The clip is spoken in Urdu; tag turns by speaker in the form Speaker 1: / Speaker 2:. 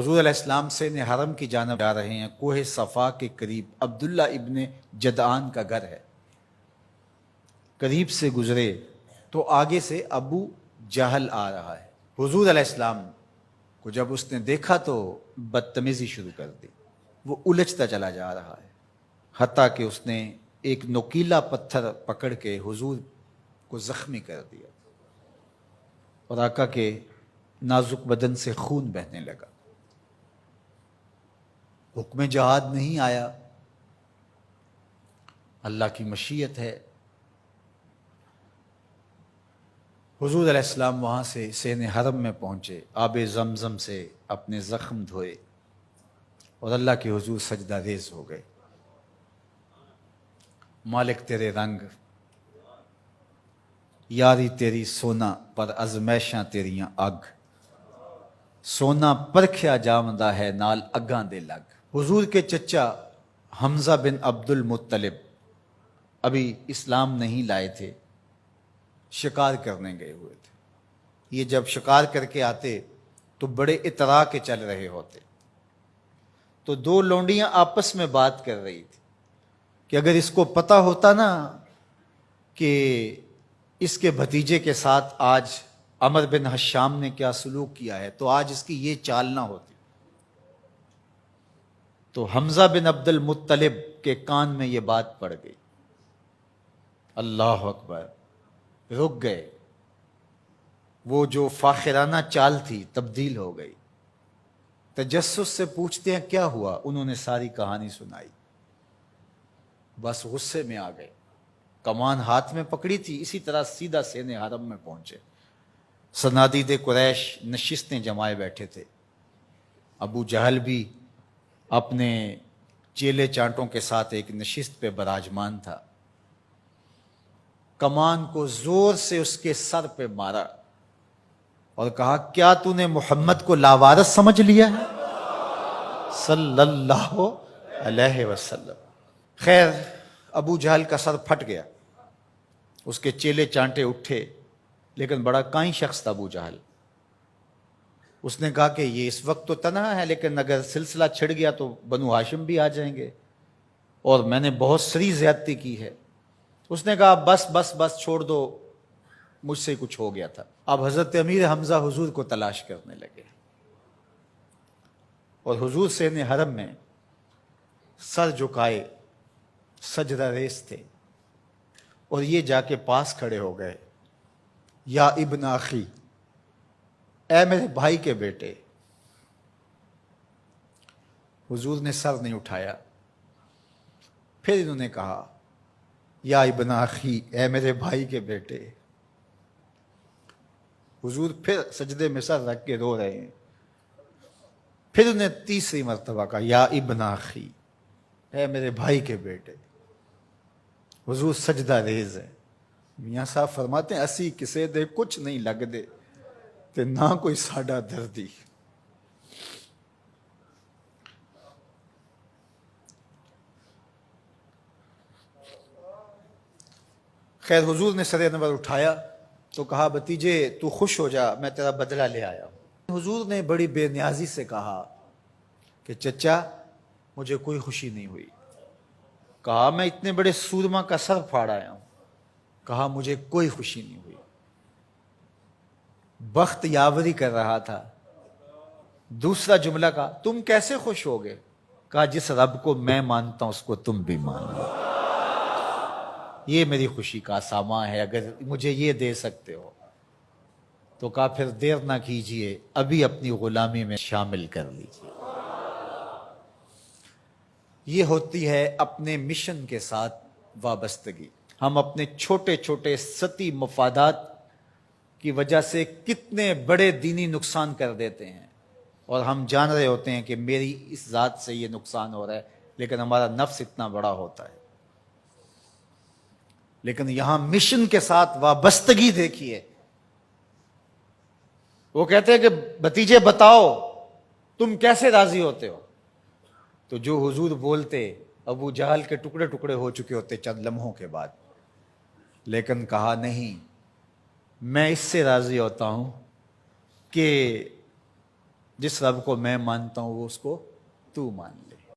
Speaker 1: حضور علیہ السلام سے حرم کی جانب جا رہے ہیں. کوہ صفا کے قریب عبداللہ ابن جدعان کا گھر ہے. قریب سے گزرے تو آگے سے ابو جہل آ رہا ہے. حضور علیہ السلام کو جب اس نے دیکھا تو بدتمیزی شروع کر دی. وہ الجھتا چلا جا رہا ہے حتیٰ کہ اس نے ایک نوکیلا پتھر پکڑ کے حضور کو زخمی کر دیا اور آقا کے نازک بدن سے خون بہنے لگا. حکم جہاد نہیں آیا، اللہ کی مشیت ہے. حضور علیہ السلام وہاں سے سین حرم میں پہنچے، آب زمزم سے اپنے زخم دھوئے اور اللہ کے حضور سجدہ ریز ہو گئے. مالک تیرے رنگ، یاری تیری سونا پر ازمیشاں تیریاں اگ، سونا پرکھیا جامدہ ہے نال اگاں دے لگ. حضور کے چچا حمزہ بن عبد المطلب ابھی اسلام نہیں لائے تھے، شکار کرنے گئے ہوئے تھے. یہ جب شکار کر کے آتے تو بڑے اترا کے چل رہے ہوتے. تو دو لونڈیاں آپس میں بات کر رہی تھی کہ اگر اس کو پتہ ہوتا نا کہ اس کے بھتیجے کے ساتھ آج عمر بن حشام نے کیا سلوک کیا ہے تو آج اس کی یہ چال نہ ہوتی. تو حمزہ بن عبد المطلب کے کان میں یہ بات پڑ گئی. اللہ اکبر، رک گئے. وہ جو فاخرانہ چال تھی تبدیل ہو گئی. تجسس سے پوچھتے ہیں کیا ہوا، انہوں نے ساری کہانی سنائی. بس غصے میں آ گئے، کمان ہاتھ میں پکڑی تھی، اسی طرح سیدھا سین حرم میں پہنچے. صنادید قریش نشستیں جمائے بیٹھے تھے. ابو جہل بھی اپنے چیلے چانٹوں کے ساتھ ایک نشست پہ براجمان تھا. کمان کو زور سے اس کے سر پہ مارا اور کہا کیا تو نے محمد کو لاوارث سمجھ لیا ہے صلی اللہ علیہ وسلم. خیر ابو جہل کا سر پھٹ گیا، اس کے چیلے چانٹے اٹھے، لیکن بڑا کائیں شخص تھا ابو جہل. اس نے کہا کہ یہ اس وقت تو تنہا ہے، لیکن اگر سلسلہ چھڑ گیا تو بنو ہاشم بھی آ جائیں گے اور میں نے بہت سری زیادتی کی ہے. اس نے کہا بس بس بس چھوڑ دو، مجھ سے کچھ ہو گیا تھا. اب حضرت امیر حمزہ حضور کو تلاش کرنے لگے اور حضور سین حرم میں سر جھکائے سجدہ ریز تھے اور یہ جا کے پاس کھڑے ہو گئے. یا ابن اخی، اے میرے بھائی کے بیٹے. حضور نے سر نہیں اٹھایا. پھر انہوں نے کہا یا ابن اخی، اے میرے بھائی کے بیٹے. حضور پھر سجدے میں سر رکھ کے رو رہے ہیں. پھر انہیں تیسری مرتبہ کہا یا ابن اخی، اے میرے بھائی کے بیٹے. حضور سجدہ ریز ہے. میاں صاحب فرماتے ہیں اسی کسے دے کچھ نہیں لگ دے تے نہ کوئی ساڈا دردی. خیر حضور نے سر انور اٹھایا تو کہا بھتیجے تو خوش ہو جا، میں تیرا بدلہ لے آیا ہوں. حضور نے بڑی بے نیازی سے کہا کہ چچا مجھے کوئی خوشی نہیں ہوئی. کہا میں اتنے بڑے سورما کا سر پھاڑ آیا ہوں. کہا مجھے کوئی خوشی نہیں ہوئی. بخت یاوری کر رہا تھا. دوسرا جملہ کہا تم کیسے خوش ہو گئے؟ کہا جس رب کو میں مانتا ہوں اس کو تم بھی مان لو، یہ میری خوشی کا سامان ہے، اگر مجھے یہ دے سکتے ہو. تو کہا پھر دیر نہ کیجئے، ابھی اپنی غلامی میں شامل کر لیجئے. یہ ہوتی ہے اپنے مشن کے ساتھ وابستگی. ہم اپنے چھوٹے چھوٹے سطحی مفادات کی وجہ سے کتنے بڑے دینی نقصان کر دیتے ہیں اور ہم جان رہے ہوتے ہیں کہ میری اس ذات سے یہ نقصان ہو رہا ہے، لیکن ہمارا نفس اتنا بڑا ہوتا ہے. لیکن یہاں مشن کے ساتھ وابستگی دیکھیے. وہ کہتے ہیں کہ بھتیجے بتاؤ تم کیسے راضی ہوتے ہو؟ تو جو حضور بولتے ابو جہل کے ٹکڑے ٹکڑے ہو چکے ہوتے چند لمحوں کے بعد. لیکن کہا نہیں، میں اس سے راضی ہوتا ہوں کہ جس رب کو میں مانتا ہوں وہ اس کو تو مان لے.